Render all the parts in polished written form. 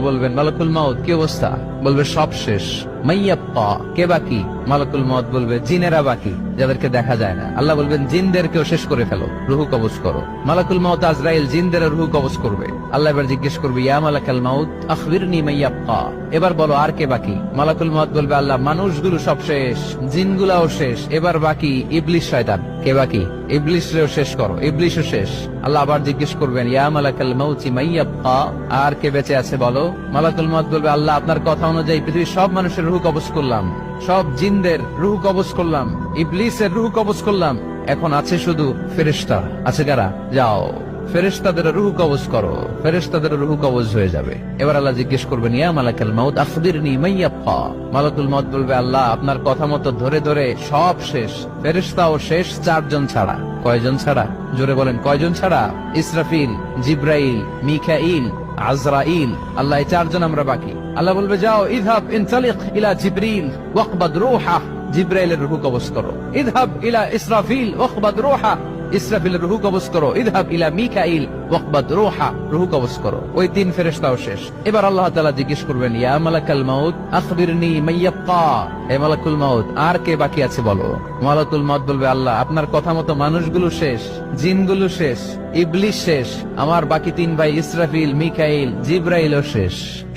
বলবেন মালাকুল মাউত কি অবস্থা? বলবে সব শেষ। মাইয়াব্বা, কে বাকি? মালাকুল মাউত বলবে জিনেরা বাকি, যাদেরকে দেখা যায় না। আল্লাহ বলবেন জিনদেরকেও শেষ করে ফেলো, রুহু কবজ করো। মালাকুল মাউত আজরাইল জিনদের রুহু কবজ করবে। আল্লাহ এবার জিজ্ঞেস করবে ইয়া মালাকাল মাউত আখবিরনি মাইয়াব্বা, এবার বলো আর কে বাকি? মালাকুল মাউত বলবে আল্লাহ মানুষগুলো সব শেষ, জিনগুলাও শেষ, এবার বাকি ইবলিস শয়তান। কে বাকি? ইবলিসরেও শেষ করো, ইবলিসও শেষ। আল্লাহ আবার জিজ্ঞেস করবেন ইয়া মালাকাল মাউতি মাইয়াব্বা, আর কে বেঁচে আছে বলো? মালাকুল মাউত বলবে আল্লাহ আপনার কথা অনুযায়ী পৃথিবীর সব মানুষের রুহু কবজ করলাম, সব জিনদের রুহু কবজ করলাম, ইবলিসের রুহু কবজ করলাম, এখন আছে শুধু ফেরেশতা। আছে কারা? যাও ফেরেশতাদের রুহু কবজ করো। ফেরেশতাদের রুহু কবজ হয়ে যাবে। এবার আল্লাহ জিজ্ঞেস করবেন ইয়া মালাকাল মাউত আখবিরনি মাইয়াব্বা। মালাকুল মাউত বলবে আল্লাহ আপনার কথা মতো ধরে ধরে সব শেষ, ফেরেশতাও শেষ, 4 জন ছাড়া। কয়জন ছাড়া? জোরে বলেন কয়জন ছাড়া? ইসরাফিল, জিব্রাইল, মিকাইল, আজরাইল। আল্লাহ এই 4 জন আমরা বাকি। আল্লাহ বলবে যাও ইযহাব ইনতালিক ইলা জিবরিল ওয়াকবাদ রূহা, জিব্রাইলের রুহু কবজ করো। ইযহাব ইলা ইসরাফিল ওয়াকবাদ রূহা, ইসরাফিলের রুহু কবজ করো। ইযহাব ইলা মিকাইল ওয়াকবাদ রূহা, রুহু কবজ করো। ওই 3 ফেরেশতাও শেষ। এবার আল্লাহ তাআলা জিজ্ঞেস করবেন ইয়া মালাকাল মাউত আখবিরনি মাইয়াব্বা, হে মালাকুল মাউত আর কে বাকি আছে বলো? মালাকুল মাউত বলবে আল্লাহ আপনার কথা মতো মানুষগুলো শেষ, জিনগুলো শেষ, ইবলিস শেষ, আমার বাকি 3 ভাই ইসরাফিল, মিকাইল, জিব্রাইলও শেষ,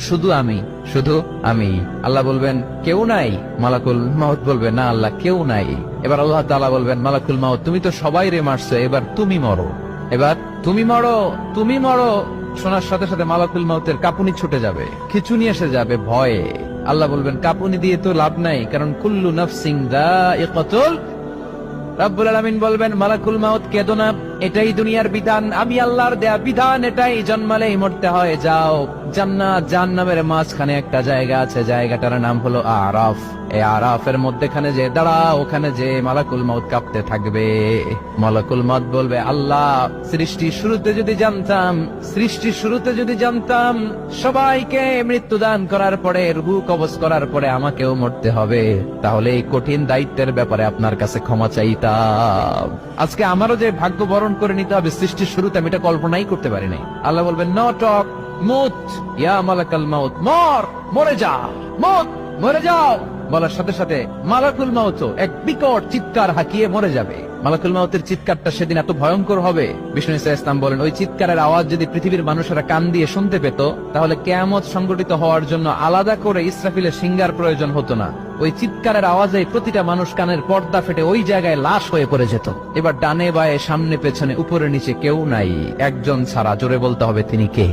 শুধু আমি, শুধু আমি। আল্লাহ বলবেন কেউ নাই? মালাকুল মাউত বলবে না আল্লাহ কেউ নাই। এবার আল্লাহ তাআলা বলবেন মালাকুল মাউত তুমি তো সবাই রে মারছো, এবার তুমি মরো, এবার তুমি মরো, তুমি মরো। শোনার সাথে সাথে মালাকুল মাউতের কাঁপুনি ছুটে যাবে, খিঁচুনি এসে যাবে ভয়ে। আল্লাহ বলবেন কাঁপুনি দিয়ে তো লাভ নাই, কারণ কুল্লু নাফসিন যায়িকাতুল। রব্বুল আলামিন বলবেন মালাকুল মাউত কেঁদো না, এটাই দুনিয়ার বিধান, আমি আল্লাহর দেয়া বিধান, এটাই জন্মালেই মরতে হয়। যাও জান্নাত জাহান্নামের মাঝখানে একটা জায়গা আছে, জায়গাটার নাম হলো আরাফ। এই আরাফের মধ্যখানে যে দাঁড়াও, ওখানে যে মালাকুল মাউত কাঁপতে থাকবে। মালাকুল মাউত বলবে আল্লাহ সৃষ্টির শুরুতে যদি জানতাম, সৃষ্টির শুরুতে যদি জানতাম সবাইকে মৃত্যুদান করার পরে, রুহু কবজ করার পরে আমাকেও মরতে হবে, তাহলে এই কঠিন দায়িত্বের ব্যাপারে আপনার কাছে ক্ষমা চাইতাম। আজকে আমারও যে ভাগ্য বরণ করে নিতে হবে সৃষ্টির শুরুতে, আমি এটা কল্পনাই করতে পারি নাই। আল্লাহ বলবেন নো টক, মুত ইয়া মালাকাল মাউত, মর, মরে যা, মুত, মরে যাও। বলার সাথে সাথে মালাকুল মাউত এক বিকট চিৎকার হাঁকিয়ে মরে যাবে। মালাকুল মাউতের চিৎকারটা সেদিন এত ভয়ঙ্কর হবে, বিষ্ণু ইসা ইসলাম বলেন ওই চিৎকারের আওয়াজ যদি পৃথিবীর মানুষেরা কান দিয়ে শুনতে পেত, তাহলে কিয়ামত সংগঠিত হওয়ার জন্য আলাদা করে ইসরাফিলের সিঙ্গার প্রয়োজন হতো না। ওই চিৎকারের আওয়াজে প্রতিটা মানুষ কানের পর্দা ফেটে ওই জায়গায় লাশ হয়ে পড়ে যেত। এবার ডানে বায়ে সামনে পেছনে উপরে নিচে কেউ নাই, একজন ছাড়া। জোরে বলতে হবে তিনি কে?